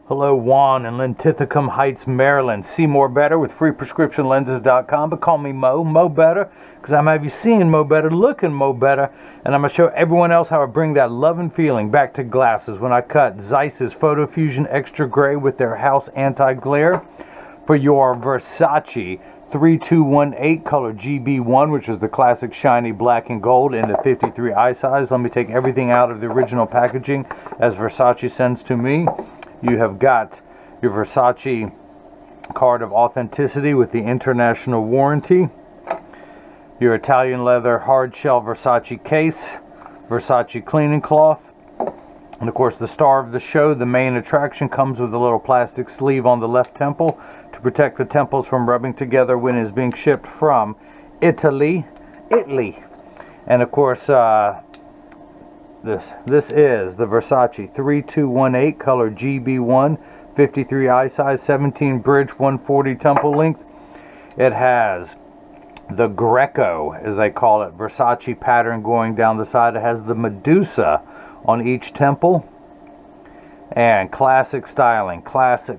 Hello, Juan in Linthicum Heights, Maryland. See more better with freeprescriptionlenses.com, but call me Mo Better, because I'm have you seeing Mo Better, looking Mo Better, and I'm going to show everyone else how I bring that love and feeling back to glasses when I cut Zeiss's PhotoFusion Extra Gray with their House Anti-Glare for your Versace 3218 color GB1, which is the classic shiny black and gold in the 53 eye size. Let me take everything out of the original packaging as Versace sends to me. You have got your Versace card of authenticity with the international warranty, your Italian leather hard shell Versace case, Versace cleaning cloth, and of course the star of the show, the main attraction, comes with a little plastic sleeve on the left temple to protect the temples from rubbing together when it is being shipped from Italy. And of course This is the Versace 3218 color GB1, 53 eye size, 17 bridge, 140 temple length. It has the Greco, as they call it, Versace pattern going down the side. It has the Medusa on each temple. And classic styling, classic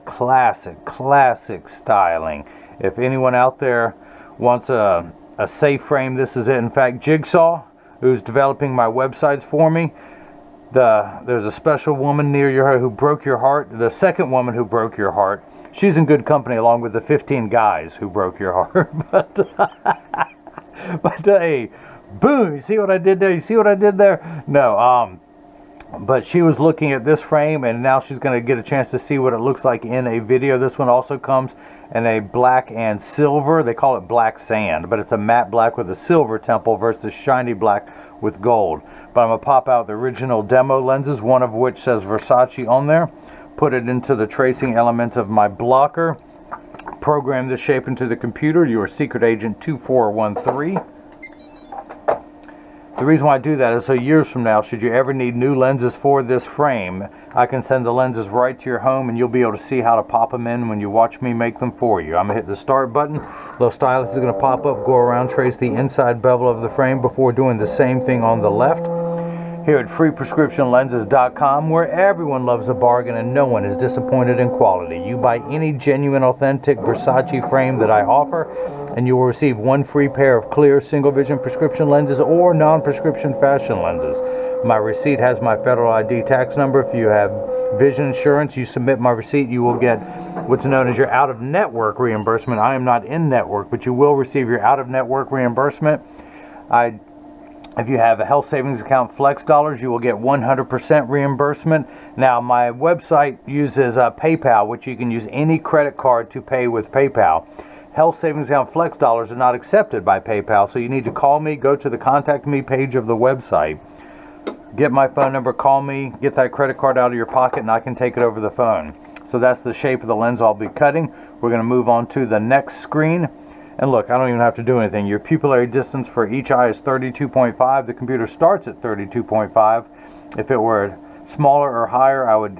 styling. If anyone out there wants a safe frame, this is it. In fact, Jigsaw, who's developing my websites for me, there's a special woman near your who broke your heart. The second woman who broke your heart, she's in good company along with the 15 guys who broke your heart. but hey, boom, you see what I did there? You see what I did there? No, but she was looking at this frame, and now she's going to get a chance to see what it looks like in a video. This one also comes in a black and silver. They call it black sand, but it's a matte black with a silver temple versus shiny black with gold. But I'm going to pop out the original demo lenses, one of which says Versace on there. Put it into the tracing elements of my blocker. Program this shape into the computer. Your secret agent 2413. The reason why I do that is so years from now, should you ever need new lenses for this frame, I can send the lenses right to your home and you'll be able to see how to pop them in when you watch me make them for you. I'm going to hit the start button. Little stylus is going to pop up, go around, trace the inside bevel of the frame before doing the same thing on the left. Here at freeprescriptionlenses.com, where everyone loves a bargain and no one is disappointed in quality. You buy any genuine, authentic Versace frame that I offer, and you will receive one free pair of clear single vision prescription lenses or non-prescription fashion lenses. My receipt has my federal ID tax number. If you have vision insurance, you submit my receipt, you will get what's known as your out-of-network reimbursement. I am not in network, but you will receive your out-of-network reimbursement. If you have a health savings account, Flex Dollars, you will get 100% reimbursement. Now, my website uses PayPal, which you can use any credit card to pay with PayPal. Health savings account Flex Dollars are not accepted by PayPal, so you need to call me, go to the Contact Me page of the website, get my phone number, call me, get that credit card out of your pocket, and I can take it over the phone. So that's the shape of the lens I'll be cutting. We're going to move on to the next screen. And look, I don't even have to do anything. Your pupillary distance for each eye is 32.5. The computer starts at 32.5. If it were smaller or higher, I would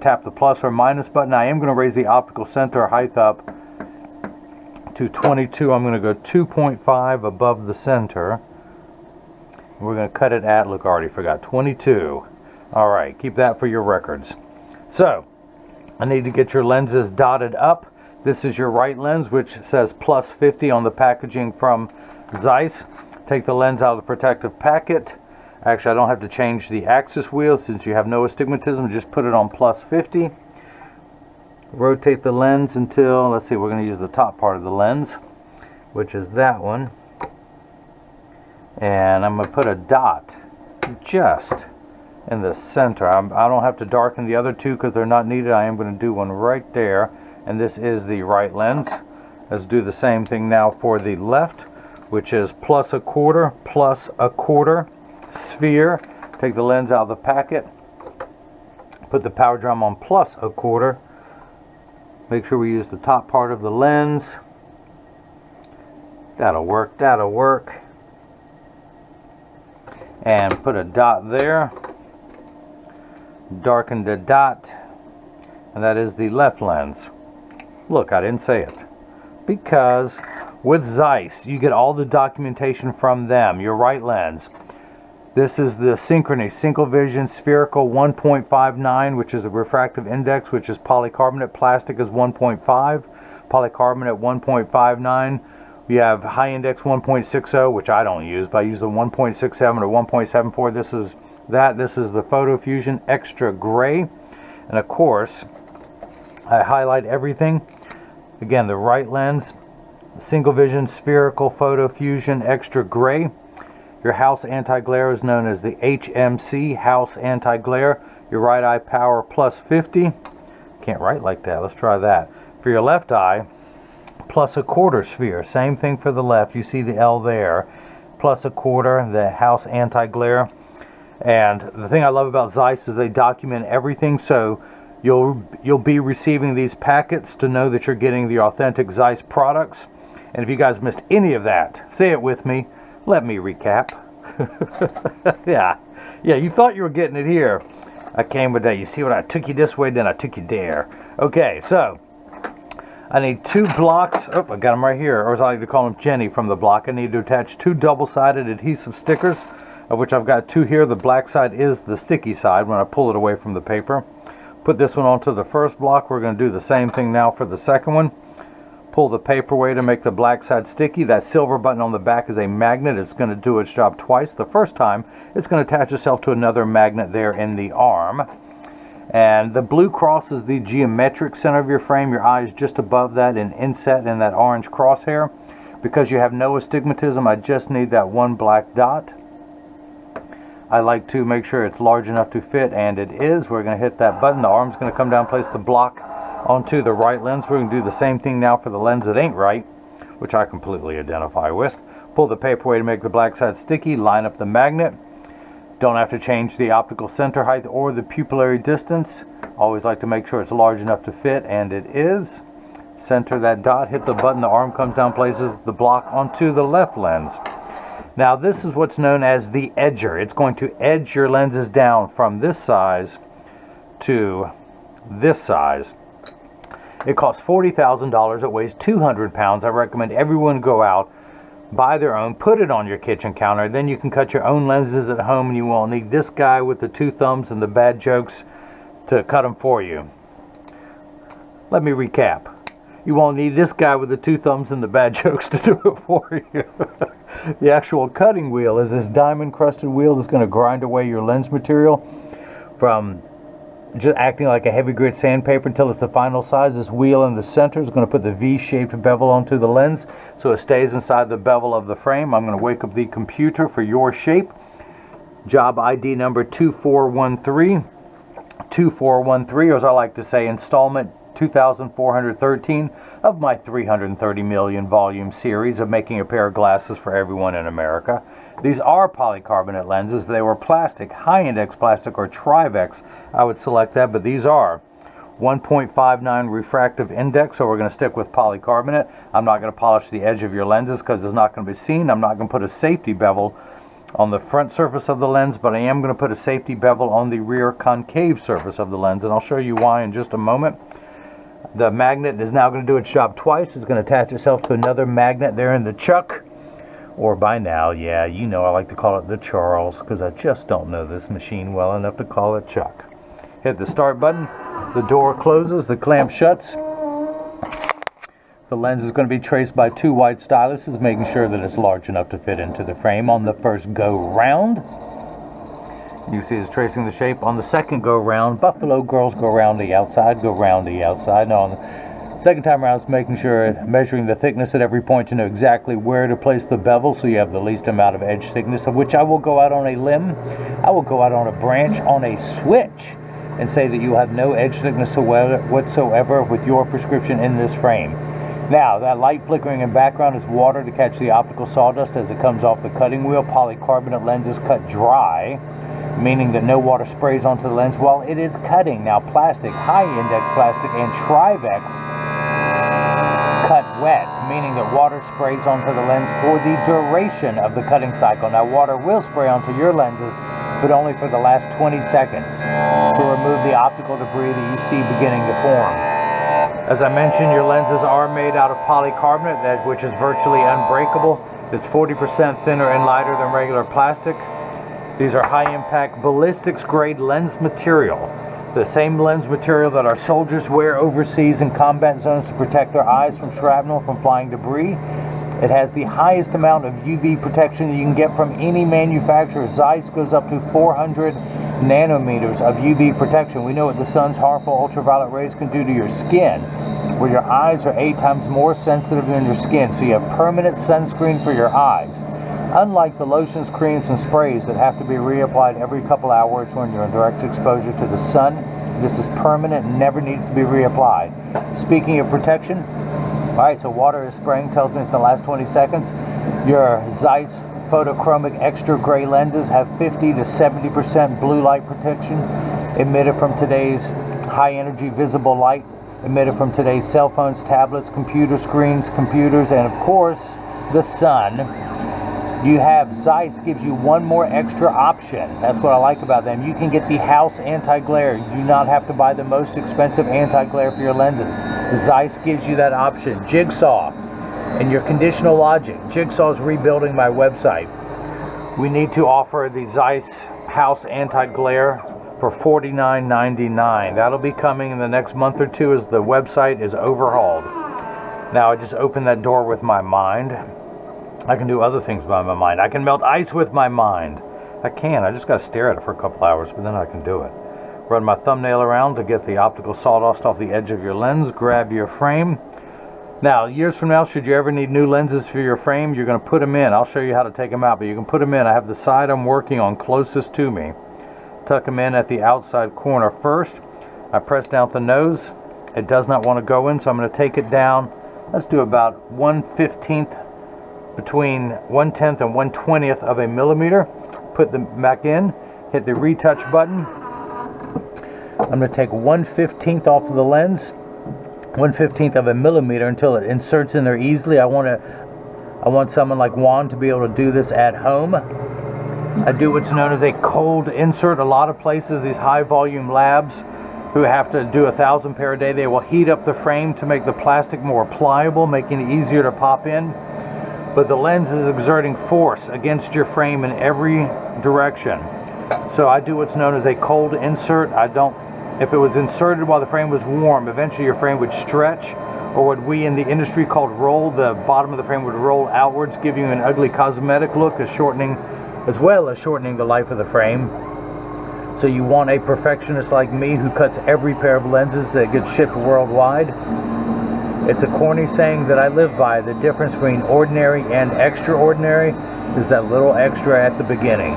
tap the plus or minus button. I am going to raise the optical center height up to 22. I'm going to go 2.5 above the center. We're going to cut it at, look, I already forgot, 22. All right, keep that for your records. So, I need to get your lenses dotted up. This is your right lens, which says plus 50 on the packaging from Zeiss. Take the lens out of the protective packet. Actually, I don't have to change the axis wheel since you have no astigmatism. Just put it on plus 50. Rotate the lens until, let's see, we're going to use the top part of the lens, which is that one. And I'm going to put a dot just in the center. I don't have to darken the other two because they're not needed. I am going to do one right there. And this is the right lens. Let's do the same thing now for the left, which is plus a quarter sphere. Take the lens out of the packet, put the power drum on plus a quarter. Make sure we use the top part of the lens. That'll work, that'll work. And put a dot there. Darken the dot. And that is the left lens. Look, I didn't say it. Because with Zeiss, you get all the documentation from them. Your right lens. This is the Synchrony Single Vision Spherical 1.59, which is a refractive index, which is polycarbonate. Plastic is 1.5, polycarbonate 1.59. We have high index 1.60, which I don't use, but I use the 1.67 or 1.74. This is that. This is the PhotoFusion Extra Gray. And of course, I highlight everything. Again, the right lens, the Single Vision Spherical PhotoFusion Extra Gray. Your house anti-glare is known as the HMC House Anti-Glare. Your right eye power plus 50. Can't write like that. Let's try that. For your left eye, plus a quarter sphere. Same thing for the left. You see the L there. Plus a quarter, the house anti-glare. And the thing I love about Zeiss is they document everything, so you'll be receiving these packets to know that you're getting the authentic Zeiss products. And if you guys missed any of that, say it with me. Let me recap. yeah, you thought you were getting it here. I came with that. You see what I took you this way, then I took you there. Okay, so I need 2 blocks. Oh, I got them right here, or as I like to call them, Jenny from the block. I need to attach 2 double-sided adhesive stickers, of which I've got 2 here. The black side is the sticky side when I pull it away from the paper. Put this one onto the first block. We're going to do the same thing now for the second one. Pull the paper away to make the black side sticky. That silver button on the back is a magnet. It's going to do its job twice. The first time, it's going to attach itself to another magnet there in the arm. And the blue cross is the geometric center of your frame. Your eye is just above that and inset in that orange crosshair. Because you have no astigmatism, I just need that 1 black dot. I like to make sure it's large enough to fit, and it is. We're going to hit that button. The arm's going to come down, place the block onto the right lens. We're going to do the same thing now for the lens that ain't right, which I completely identify with. Pull the paper away to make the black side sticky. Line up the magnet. Don't have to change the optical center height or the pupillary distance. Always like to make sure it's large enough to fit, and it is. Center that dot, hit the button, the arm comes down, places the block onto the left lens. Now this is what's known as the edger. It's going to edge your lenses down from this size to this size. It costs $40,000. It weighs 200 pounds. I recommend everyone go out, buy their own, put it on your kitchen counter. Then you can cut your own lenses at home, and you won't need this guy with the 2 thumbs and the bad jokes to cut them for you. Let me recap. You won't need this guy with the 2 thumbs and the bad jokes to do it for you. The actual cutting wheel is this diamond crusted wheel that's going to grind away your lens material from just acting like a heavy grit sandpaper until it's the final size. This wheel in the center is going to put the V-shaped bevel onto the lens so it stays inside the bevel of the frame. I'm going to wake up the computer for your shape. Job ID number 2413. 2413, or as I like to say, installment 2413 of my 330 million volume series of making a pair of glasses for everyone in America. These are polycarbonate lenses. If they were plastic, high index plastic or Trivex, I would select that, but these are 1.59 refractive index, so we're going to stick with polycarbonate. I'm not going to polish the edge of your lenses because it's not going to be seen. I'm not going to put a safety bevel on the front surface of the lens, but I am going to put a safety bevel on the rear concave surface of the lens, and I'll show you why in just a moment. The magnet is now going to do its job twice. It's going to attach itself to another magnet there in the chuck. Or by now, yeah, you know I like to call it the Charles, because I just don't know this machine well enough to call it Chuck. Hit the start button. The door closes. The clamp shuts. The lens is going to be traced by 2 white styluses, making sure that it's large enough to fit into the frame on the first go round. You see it's tracing the shape. On the second go round, buffalo girls go around the outside, go round the outside. Now on the second time around, it's making sure, measuring the thickness at every point to know exactly where to place the bevel so you have the least amount of edge thickness, of which I will go out on a limb. I will go out on a branch, on a switch, and say that you have no edge thickness whatsoever with your prescription in this frame. Now, that light flickering in background is water to catch the optical sawdust as it comes off the cutting wheel. Polycarbonate lenses cut dry, meaning that no water sprays onto the lens while it is cutting. Now, plastic, high index plastic, and Trivex cut wet, meaning that water sprays onto the lens for the duration of the cutting cycle. Now, water will spray onto your lenses, but only for the last 20 seconds to remove the optical debris that you see beginning to form. As I mentioned, your lenses are made out of polycarbonate, which is virtually unbreakable. It's 40% thinner and lighter than regular plastic. These are high-impact ballistics-grade lens material. The same lens material that our soldiers wear overseas in combat zones to protect their eyes from shrapnel, from flying debris. It has the highest amount of UV protection you can get from any manufacturer. Zeiss goes up to 400 nanometers of UV protection. We know what the sun's harmful ultraviolet rays can do to your skin, where your eyes are 8 times more sensitive than your skin, so you have permanent sunscreen for your eyes. Unlike the lotions, creams, and sprays that have to be reapplied every couple hours when you're in direct exposure to the sun, this is permanent and never needs to be reapplied. Speaking of protection, alright, so water is spraying, tells me it's the last 20 seconds. Your Zeiss photochromic extra gray lenses have 50 to 70% blue light protection emitted from today's high energy visible light, emitted from today's cell phones, tablets, computer screens, computers, and of course, the sun. You have Zeiss gives you one more extra option. That's what I like about them. You can get the house anti-glare. You do not have to buy the most expensive anti-glare for your lenses. Zeiss gives you that option. Jigsaw and your conditional logic. Jigsaw is rebuilding my website. We need to offer the Zeiss house anti-glare for $49.99. That'll be coming in the next month or two as the website is overhauled. Now I just opened that door with my mind. I can do other things by my mind. I can melt ice with my mind. I just got to stare at it for a couple hours, but then I can do it. Run my thumbnail around to get the optical sawdust off the edge of your lens. Grab your frame. Now, years from now, should you ever need new lenses for your frame, you're going to put them in. I'll show you how to take them out, but you can put them in. I have the side I'm working on closest to me. Tuck them in at the outside corner first. I press down the nose. It does not want to go in, so I'm going to take it down. Let's do about 1/15th, between 1/10 and 1/20th of a millimeter. Put them back in, hit the retouch button. I'm going to take 1/15th off of the lens, 1/15th of a millimeter, until it inserts in there easily. I want someone like Juan to be able to do this at home. I do what's known as a cold insert. A lot of places, these high volume labs who have to do 1,000 pair a day, they will heat up the frame to make the plastic more pliable, making it easier to pop in. But the lens is exerting force against your frame in every direction. So I do what's known as a cold insert. If it was inserted while the frame was warm, eventually your frame would stretch, or what we in the industry called roll. The bottom of the frame would roll outwards, giving you an ugly cosmetic look, as well as shortening the life of the frame. So you want a perfectionist like me who cuts every pair of lenses that gets shipped worldwide. It's a corny saying that I live by. The difference between ordinary and extraordinary is that little extra at the beginning.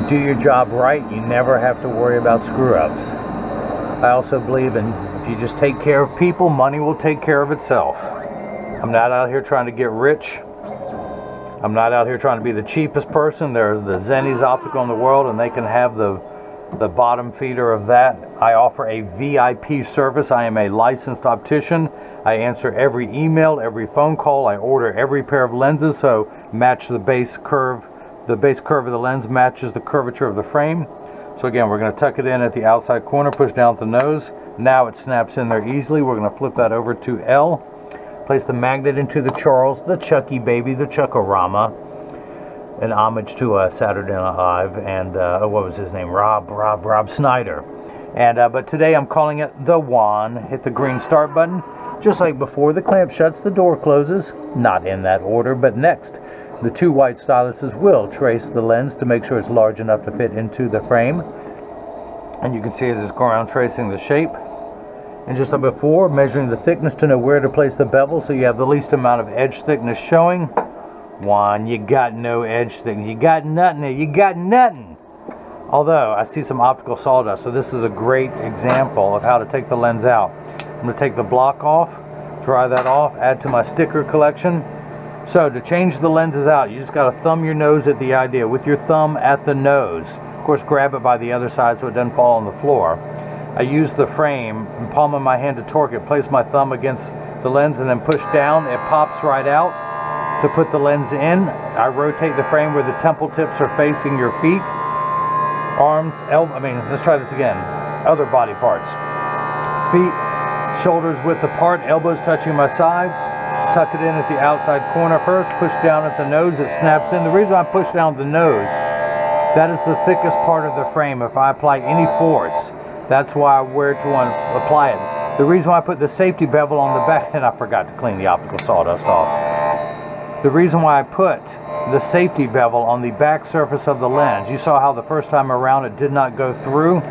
Do your job right, you never have to worry about screw-ups. I also believe if you just take care of people, money will take care of itself. I'm not out here trying to get rich. I'm not out here trying to be the cheapest person. There's the Zeiss Optical in the world, and they can have the bottom feeder of that. I offer a VIP service. I am a licensed optician. I answer every email, every phone call. I order every pair of lenses, so match the base curve. The base curve of the lens matches the curvature of the frame. So again, we're going to tuck it in at the outside corner, push down at the nose. Now it snaps in there easily. We're going to flip that over to L. Place the magnet into the Charles, the Chucky baby, the Chuckorama. An homage to Saturday Night Live and what was his name? Rob Snyder. And but today I'm calling it the Juan. Hit the green start button. Just like before, the clamp shuts, the door closes. Not in that order, but next. The two white styluses will trace the lens to make sure it's large enough to fit into the frame. And you can see as it's going around tracing the shape. And just like before, measuring the thickness to know where to place the bevel so you have the least amount of edge thickness showing. Juan, you got no edge thickness. You got nothing there. You got nothing. Although, I see some optical sawdust, so this is a great example of how to take the lens out. I'm going to take the block off, dry that off, add to my sticker collection. So, to change the lenses out, you just got to thumb your nose at the idea, with your thumb at the nose. Of course, grab it by the other side so it doesn't fall on the floor. I use the frame and palm of my hand to torque it, place my thumb against the lens and then push down. It pops right out. To put the lens in, I rotate the frame where the temple tips are facing your feet, arms, let's try this again. Other body parts. Feet, shoulders width apart, elbows touching my sides, tuck it in at the outside corner first, push down at the nose, it snaps in. The reason I push down the nose, that is the thickest part of the frame. If I apply any force, that's why I wear to apply it. The reason why I put the safety bevel on the back, and I forgot to clean the optical sawdust off. The reason why I put the safety bevel on the back surface of the lens, you saw how the first time around it did not go through.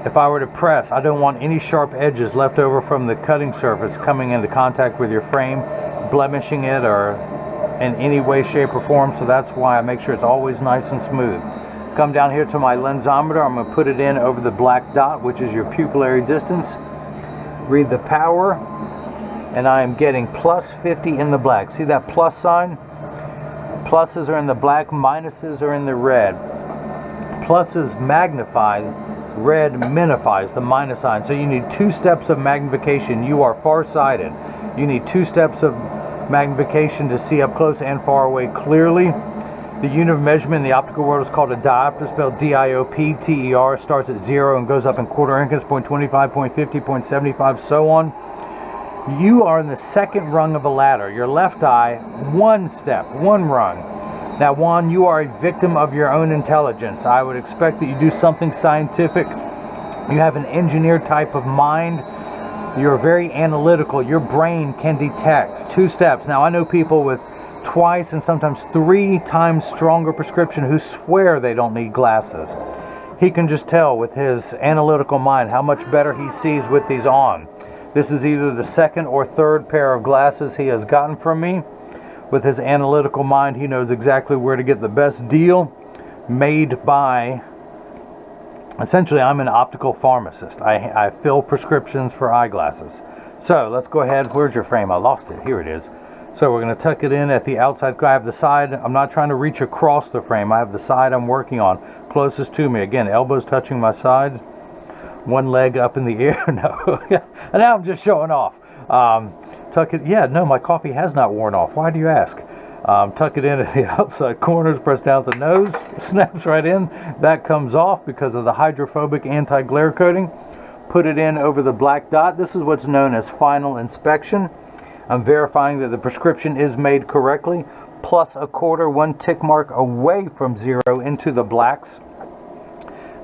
If I were to press, I don't want any sharp edges left over from the cutting surface coming into contact with your frame, blemishing it or in any way, shape, or form. So that's why I make sure it's always nice and smooth. Come down here to my lensometer. I'm going to put it in over the black dot, which is your pupillary distance. Read the power, and I am getting plus 50 in the black. See that plus sign? Pluses are in the black, minuses are in the red. Pluses magnify, red minifies the minus sign. So you need 2 steps of magnification. You are farsighted. You need 2 steps of magnification to see up close and far away clearly. The unit of measurement in the optical world is called a diopter, spelled D-I-O-P-T-E-R. Starts at 0 and goes up in quarter increments, 0.25, 0.50, 0.75, so on. You are in the second rung of a ladder. Your left eye, 1 step, 1 rung. Now, Juan, you are a victim of your own intelligence. I would expect that you do something scientific. You have an engineer type of mind. You're very analytical. Your brain can detect 2 steps. Now, I know people with twice and sometimes 3 times stronger prescription who swear they don't need glasses. He can just tell with his analytical mind how much better he sees with these on. This is either the 2nd or 3rd pair of glasses he has gotten from me. With his analytical mind, he knows exactly where to get the best deal made by, essentially, I'm an optical pharmacist. I fill prescriptions for eyeglasses. So let's go ahead. Where's your frame? I lost it. Here it is. So we're going to tuck it in at the outside. I have the side. I'm not trying to reach across the frame. I have the side I'm working on closest to me. Again, elbows touching my sides. 1 leg up in the air. No. And now I'm just showing off. Tuck it. Yeah, no, my coffee has not worn off. Why do you ask? Tuck it in at the outside corners. Press down at the nose. It snaps right in. That comes off because of the hydrophobic anti-glare coating. Put it in over the black dot. This is what's known as final inspection. I'm verifying that the prescription is made correctly. Plus a quarter, 1 tick mark away from 0 into the blacks.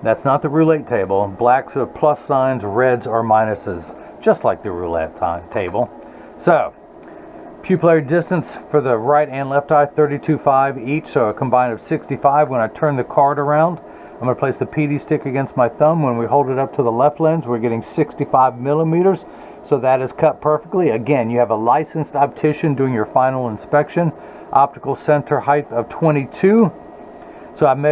That's not the roulette table. Blacks are plus signs, reds are minuses, just like the roulette table. So, pupillary distance for the right and left eye, 32.5 each, so a combined of 65. When I turn the card around, I'm going to place the PD stick against my thumb. When we hold it up to the left lens, we're getting 65 millimeters, so that is cut perfectly. Again, you have a licensed optician doing your final inspection. Optical center height of 22. So I'm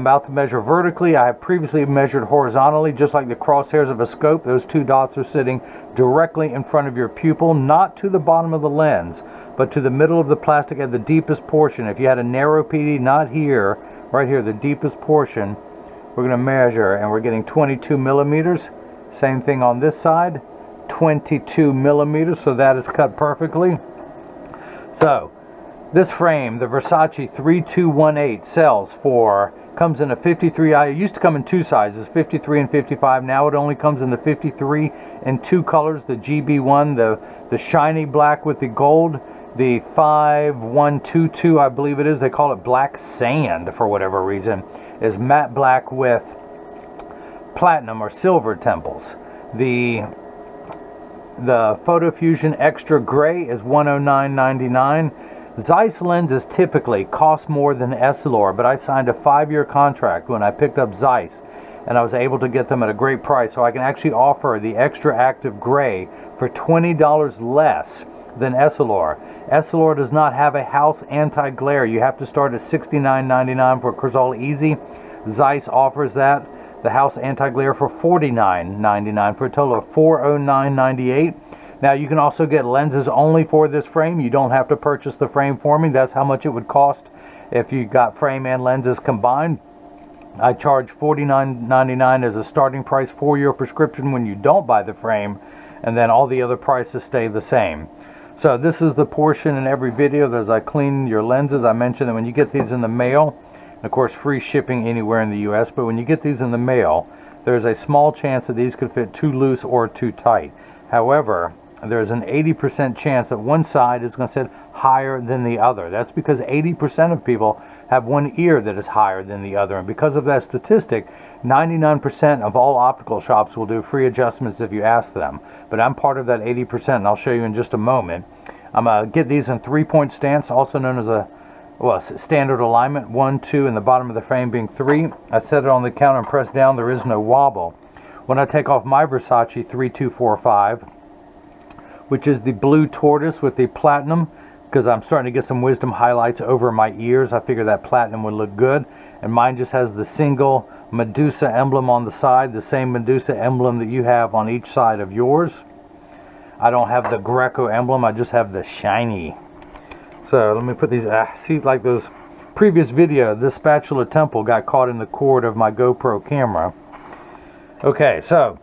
about to measure vertically. I have previously measured horizontally, just like the crosshairs of a scope. Those 2 dots are sitting directly in front of your pupil, not to the bottom of the lens, but to the middle of the plastic at the deepest portion. If you had a narrow PD, not here, right here, the deepest portion, we're going to measure, and we're getting 22 millimeters. Same thing on this side, 22 millimeters, so that is cut perfectly. So, this frame, the Versace 3218, comes in a 53. It used to come in 2 sizes, 53 and 55. Now it only comes in the 53 in 2 colors. The GB1, the shiny black with the gold. The 5122, I believe it is. They call it black sand for whatever reason. Is matte black with platinum or silver temples. The PhotoFusion Extra Gray is $109.99. Zeiss lenses typically cost more than Essilor, but I signed a 5-year contract when I picked up Zeiss, and I was able to get them at a great price, so I can actually offer the Extra Active Gray for $20 less than Essilor. Essilor does not have a house anti-glare. You have to start at $69.99 for Crizal Easy. Zeiss offers that, the house anti-glare, for $49.99 for a total of $409.98. Now, you can also get lenses only for this frame. You don't have to purchase the frame for me. That's how much it would cost if you got frame and lenses combined. I charge $49.99 as a starting price for your prescription when you don't buy the frame, and then all the other prices stay the same. So this is the portion in every video that as I clean your lenses. I mentioned that when you get these in the mail, and of course free shipping anywhere in the US, but when you get these in the mail, there's a small chance that these could fit too loose or too tight. However, there's an 80% chance that one side is going to sit higher than the other. That's because 80% of people have one ear that is higher than the other. And because of that statistic, 99% of all optical shops will do free adjustments if you ask them. But I'm part of that 80%, and I'll show you in just a moment. I'm going to get these in 3-point stance, also known as a standard alignment, 1, 2, and the bottom of the frame being 3. I set it on the counter and press down. There is no wobble. When I take off my Versace 3245, which is the blue tortoise with the platinum, because I'm starting to get some wisdom highlights over my ears, I figured that platinum would look good. And mine just has the single Medusa emblem on the side, the same Medusa emblem that you have on each side of yours. I don't have the Greco emblem, I just have the shiny. So let me put these, see, like those previous video, this spatula temple got caught in the cord of my GoPro camera. Okay, so,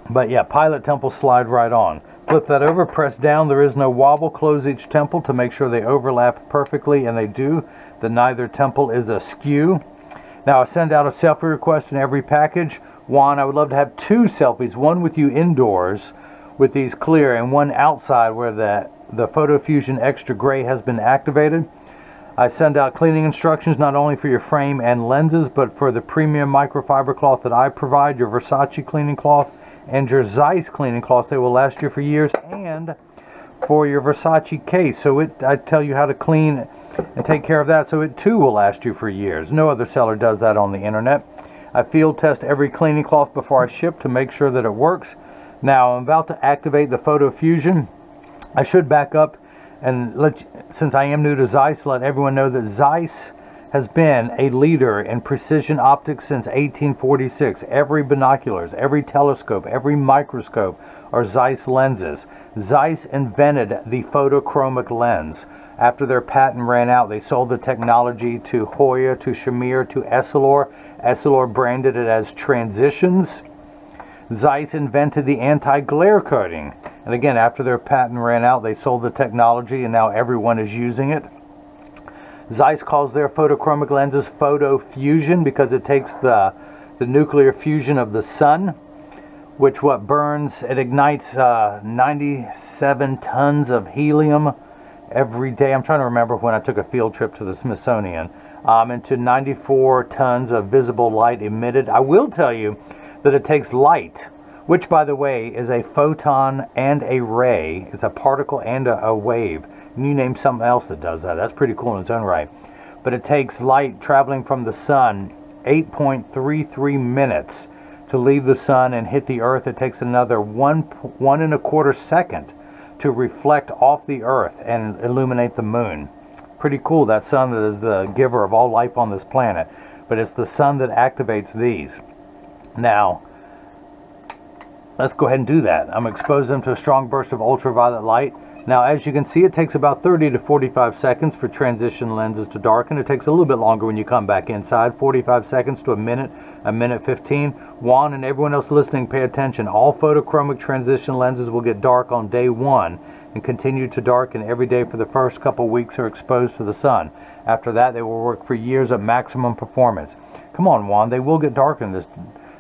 but yeah, pilot temple slide right on. Flip that over, press down, there is no wobble. Close each temple to make sure they overlap perfectly, and they do. That neither temple is askew. Now I send out a selfie request in every package. Juan, I would love to have 2 selfies, one with you indoors with these clear and one outside where the PhotoFusion Extra Gray has been activated. I send out cleaning instructions not only for your frame and lenses, but for the premium microfiber cloth that I provide, your Versace cleaning cloth and your Zeiss cleaning cloth. They will last you for years, and for your Versace case. So I tell you how to clean and take care of that, so it too will last you for years. No other seller does that on the internet. I field test every cleaning cloth before I ship to make sure that it works. Now I'm about to activate the PhotoFusion. I should back up and since I am new to Zeiss, let everyone know that Zeiss has been a leader in precision optics since 1846. Every binoculars, every telescope, every microscope are Zeiss lenses. Zeiss invented the photochromic lens. After their patent ran out, they sold the technology to Hoya, to Shamir, to Essilor. Essilor branded it as Transitions. Zeiss invented the anti-glare coating. And again, after their patent ran out, they sold the technology, and now everyone is using it. Zeiss calls their photochromic lenses PhotoFusion because it takes the nuclear fusion of the sun, which it ignites 97 tons of helium every day. I'm trying to remember when I took a field trip to the Smithsonian, into 94 tons of visible light emitted. I will tell you that it takes light, which by the way is a photon and a ray. It's a particle and a wave. And you name something else that does that. That's pretty cool in its own right. But it takes light traveling from the sun 8.33 minutes to leave the sun and hit the earth. It takes another 1.25 seconds to reflect off the earth and illuminate the moon. Pretty cool, that sun that is the giver of all life on this planet. But it's the sun that activates these. Now, let's go ahead and do that. I'm exposing them to a strong burst of ultraviolet light. Now, as you can see, it takes about 30 to 45 seconds for transition lenses to darken. It takes a little bit longer when you come back inside, 45 seconds to a minute 15. Juan and everyone else listening, pay attention. All photochromic transition lenses will get dark on day 1 and continue to darken every day for the first couple weeks are exposed to the sun. After that, they will work for years at maximum performance. Come on, Juan, they will get dark in this.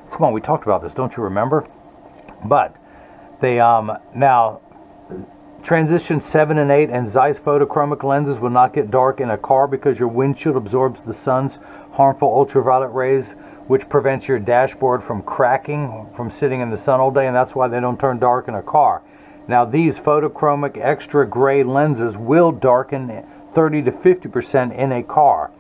Come on, we talked about this, don't you remember? But they now transition 7 and 8 and Zeiss photochromic lenses will not get dark in a car because your windshield absorbs the sun's harmful ultraviolet rays, which prevents your dashboard from cracking from sitting in the sun all day, and that's why they don't turn dark in a car. Now these photochromic extra gray lenses will darken 30 to 50% in a car.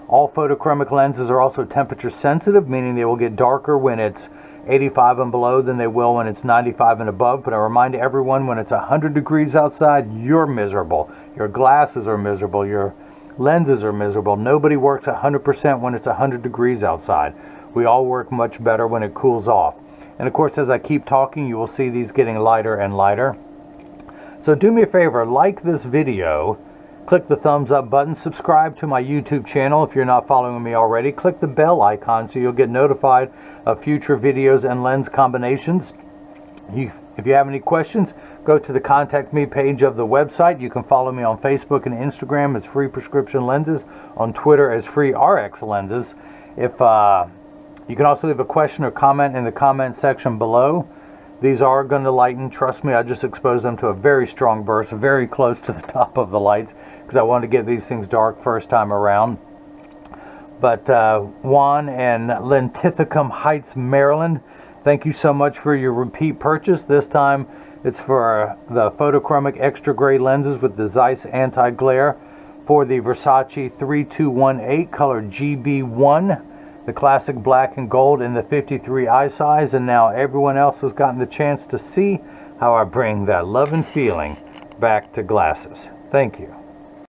All photochromic lenses are also temperature sensitive, meaning they will get darker when it's 85 and below than they will when it's 95 and above. But I remind everyone, when it's 100 degrees outside, you're miserable. Your glasses are miserable. Your lenses are miserable. Nobody works 100% when it's 100 degrees outside. We all work much better when it cools off. And of course, as I keep talking, you will see these getting lighter and lighter. So do me a favor, like this video. Click the thumbs up button, subscribe to my YouTube channel if you're not following me already. Click the bell icon so you'll get notified of future videos and lens combinations. If you have any questions, go to the contact me page of the website. You can follow me on Facebook and Instagram as Free Prescription Lenses, on Twitter as Free RX Lenses. You can also leave a question or comment in the comment section below. These are going to lighten. Trust me, I just exposed them to a very strong burst, very close to the top of the lights, because I wanted to get these things dark first time around. But Juan in Linthicum Heights, Maryland, thank you so much for your repeat purchase. This time it's for the photochromic extra gray lenses with the Zeiss anti-glare for the Versace 3218 color GB1, the classic black and gold in the 53 eye size. And now everyone else has gotten the chance to see how I bring that love and feeling back to glasses. Thank you.